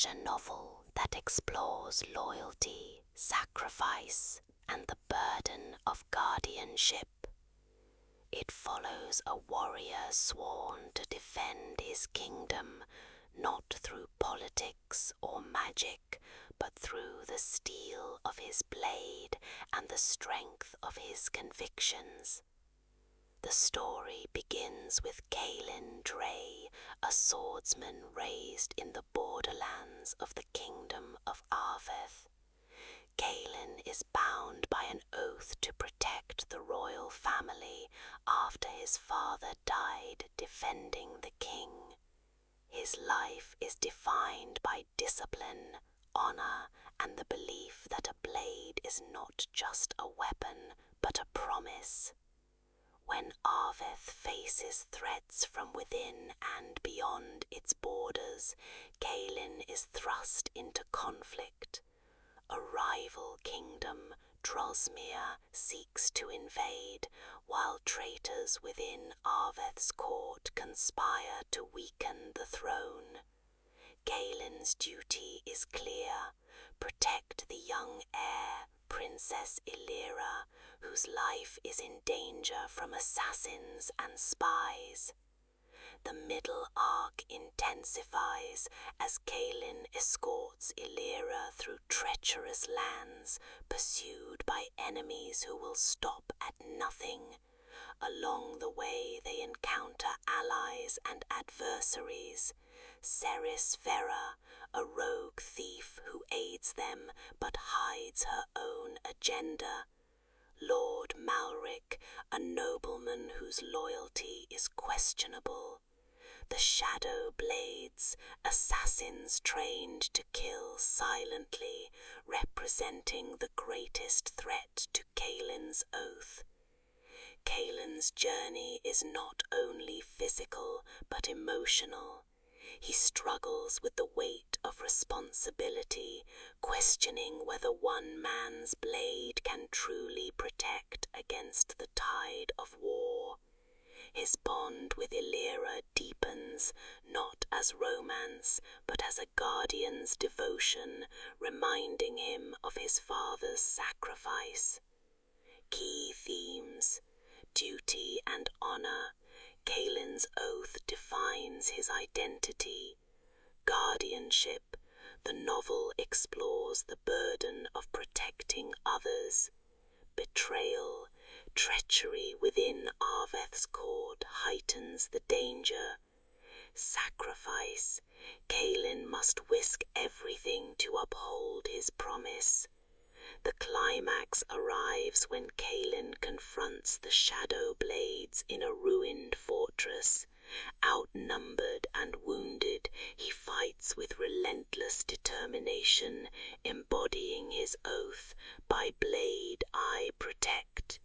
adventure novel that explores loyalty, sacrifice, and the burden of guardianship. It follows a warrior sworn to defend his kingdom, not through politics or magic, but through the steel of his blade and the strength of his convictions. The story begins with Kaelin Dre, a swordsman raised in the borderlands of the kingdom of Arveth. Kaelin is bound by an oath to protect the royal family after his father died defending the king. His life is defined by discipline, honor, and the belief that a blade is not just a weapon, but a promise. When Arveth faces threats from within and beyond its borders, Kaelin is thrust into conflict. A rival kingdom, Drosmir, seeks to invade, while traitors within Arveth's court conspire to weaken the throne. Kaelin's duty is clear: protect the young heir, Princess Illyra, whose life is in danger from assassins and spies. The middle arc intensifies as Kaelin escorts Illyra through treacherous lands, pursued by enemies who will stop at nothing. Along the way they encounter allies and adversaries. Ceres Vera, a rogue thief who aids them but hides her own agenda. Lord Malric, a nobleman whose loyalty is questionable. The Shadow Blades, assassins trained to kill silently, representing the greatest threat to Kaelin's oath. Kaelin's journey is not only physical but emotional. He struggles with the weight of responsibility, questioning whether one man's blade can truly protect against the tide of war. His bond with Illyra deepens, not as romance, but as a guardian's devotion, reminding him of his father's sacrifice. Key themes: duty and honor. Kaelin's oath defines his identity. Guardianship. The novel explores the burden of protecting others. Betrayal. Treachery within Arveth's court heightens the danger. Sacrifice. Kaelin must risk everything to uphold his promise. The climax arrives when Kaelin confronts the Shadow Blades in a ruined fortress. Outnumbered and wounded, he fights with relentless determination, embodying his oath, "By blade I protect."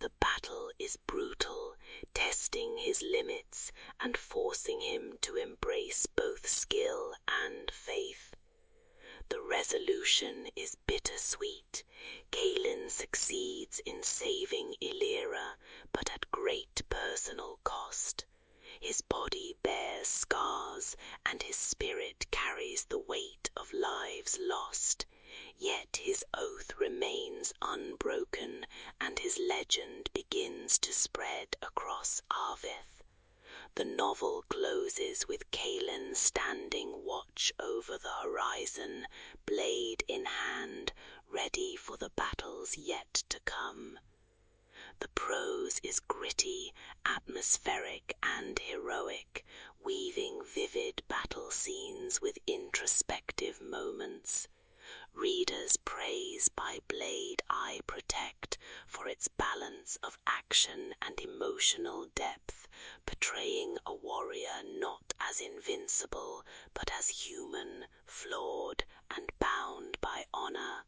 The battle is brutal, testing his limits and forcing him to embrace both skill and faith. The resolution is bittersweet. Kaelin succeeds in saving Illyra, but at great personal cost. His body bears scars, and his spirit carries the weight of lives lost. Yet his oath remains unbroken, and his legend begins to spread across Arveth. The novel closes with Kaelin standing watch over the horizon, blade in hand, ready for the battles yet to come. The prose is gritty, atmospheric, and heroic, weaving vivid battle scenes with introspective moments. Readers praise By Blade I Protect for its balance of action and emotional depth, portraying a warrior not as invincible, but as human, flawed, and bound by honor.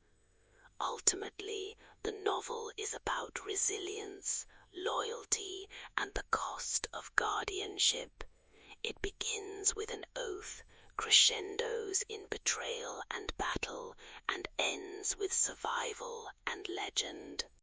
Ultimately, the novel is about resilience, loyalty, and the cost of guardianship. It begins with an oath, crescendos in betrayal and battle, and ends with survival and legend.